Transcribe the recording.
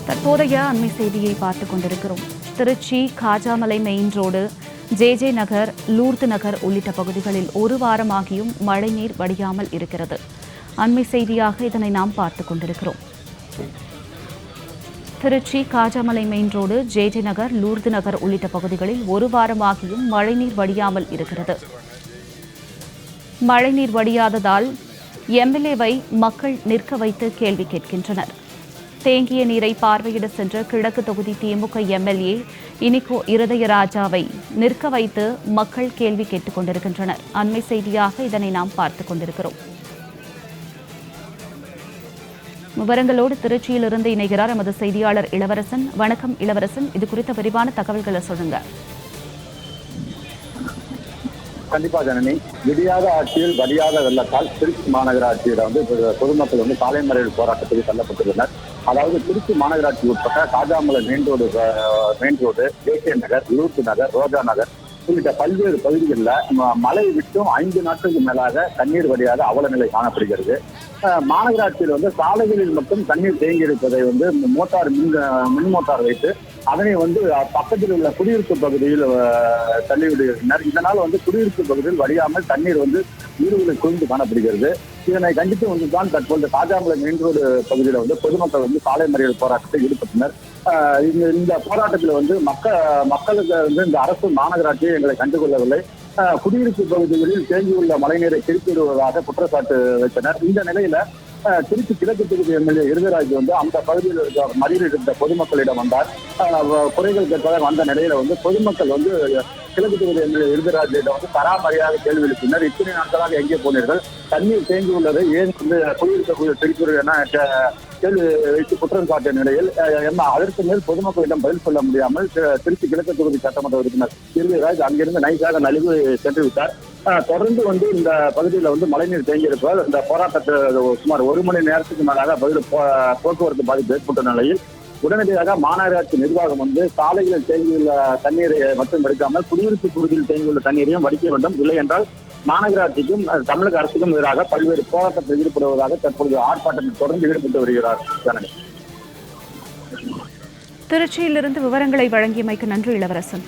தற்போதைய அண்மை செய்தியை பார்த்துக் கொண்டிருக்கிறோம். Trichy Kajamalai main road, J Nagar, Lourdu Nagar உள்ளிட்ட பகுதிகளில் ஒரு வாரமாகியும் மழைநீர் வடியாமல் இருக்கிறது. அண்மை செய்தியாக இதனை நாம் பார்த்துக் கொண்டிருக்கிறோம். Trichy Kajamalai main road, J Nagar, Lourdu Nagar உள்ளிட்ட பகுதிகளில் ஒரு வாரமாகியும் மழைநீர் வடியாமல் இருக்கிறது. மழைநீர் வடியாததால் எம்எல்ஏவை மக்கள் நிற்க வைத்து கேள்வி கேட்கின்றனர். தேங்கிய நீரை பார்வையிட சென்ற கிழக்கு தொகுதி திமுக எம்எல்ஏ இனிகோ இருதயராஜாவை நிற்க வைத்து மக்கள் கேள்வி கேட்டுக் கொண்டிருக்கின்றனர். அண்மை செய்தியாக இதனை நாம் பார்த்துக் கொண்டிருக்கிறோம். விவரங்களோடு திருச்சியிலிருந்து இணைகிறார் எமது செய்தியாளர் இளவரசன். வணக்கம் இளவரசன், இது குறித்த விரிவான தகவல்களை சொல்லுங்க. கண்டிப்பா ஜனனி, விடியாத ஆட்சியில் வடியாத வெள்ளத்தால் திருச்சி மாநகராட்சியில பொதுமக்கள் சாலை மறியல் போராட்டத்துக்கு தள்ளப்பட்டுள்ளனர். அதாவது திருச்சி மாநகராட்சி உட்பட்ட Kajamalai main road, J Nagar, Lourdu நகர், ரோஜா நகர் உள்ளிட்ட பல்வேறு பகுதிகளில் மழை விட்டும் 5 நாட்களுக்கு மேலாக தண்ணீர் வடியாத அவல நிலை காணப்படுகிறது. மாநகராட்சியில் சாலைகளில் மட்டும் தண்ணீர் தேங்கி இருப்பதை மின் மோட்டார் வைத்து அதனை பக்கத்தில் உள்ள குடியிருப்பு பகுதியில் தள்ளிவிடுகின்றனர். இதனால் குடியிருப்பு பகுதியில் வடியாமல் தண்ணீர் வீடுகளில் குவிந்து காணப்படுகிறது. இதனை கண்டித்து தான் தற்போது காஜாமலை மெயின் ரோடு பகுதியில் பொதுமக்கள் சாலை மறியல் போராட்டத்தில் ஈடுபட்டனர். இந்த போராட்டத்தில் மக்களுக்கு இந்த அரசு மாநகராட்சியை எங்களை கண்டுகொள்ளவில்லை, குடியிருப்பு பகுதிகளில் தேங்கியுள்ள மழைநீரை திருப்பிவிடுவதாக குற்றச்சாட்டு வைத்தனர். இந்த நிலையில திருச்சி கிழக்கு தொகுதி எம்எல்ஏ இருதராஜ் அந்த பகுதியில் மறியல் இருந்த பொதுமக்களிடம் வந்தார். குறைகள் கேட்பதாக வந்த நிலையில பொதுமக்கள் கிழக்கு தொகுதி எம்எல்ஏ இருதராஜிடம் தராமரியாக கேள்வி எழுப்பினர். இத்தனை நாட்களாக எங்கே போனீர்கள், தண்ணீர் தேங்கி உள்ளது, ஏன் குடியிருக்க திருப்பி என கேள்வி வைத்து குற்றம் சாட்டிய நிலையில் அதற்கு மேல் பொதுமக்களிடம் பதில் சொல்ல முடியாமல் திருச்சி கிழக்கு தொகுதி சட்டமன்ற உறுப்பினர் இருதராஜ் அங்கிருந்து நைசாக நலிவு சென்று விட்டார். தொடர்ந்து இந்த பகுதியில் மழைநீர் தேங்கியிருப்பதால் இந்த போராட்டத்தில் சுமார் 1 மணி நேரத்துக்கு மேலாக போக்குவரத்து பாதிப்பு ஏற்பட்ட நிலையில் உடனடியாக மாநகராட்சி நிர்வாகம் சாலைகளில் தேங்கியுள்ள தண்ணீரை மட்டும் எடுக்காமல் குடியிருப்பு பகுதியில் தேங்கியுள்ள தண்ணீரையும் வடிக்க வேண்டும், இல்லை என்றால் மாநகராட்சிக்கும் தமிழக அரசுக்கும் எதிராக பல்வேறு போராட்டத்தில் ஈடுபடுவதாக தற்பொழுது ஆர்ப்பாட்டத்தில் தொடர்ந்து ஈடுபட்டு வருகிறார். திருச்சியிலிருந்து விவரங்களை வழங்கியமைக்கு நன்றி இளவரசன்.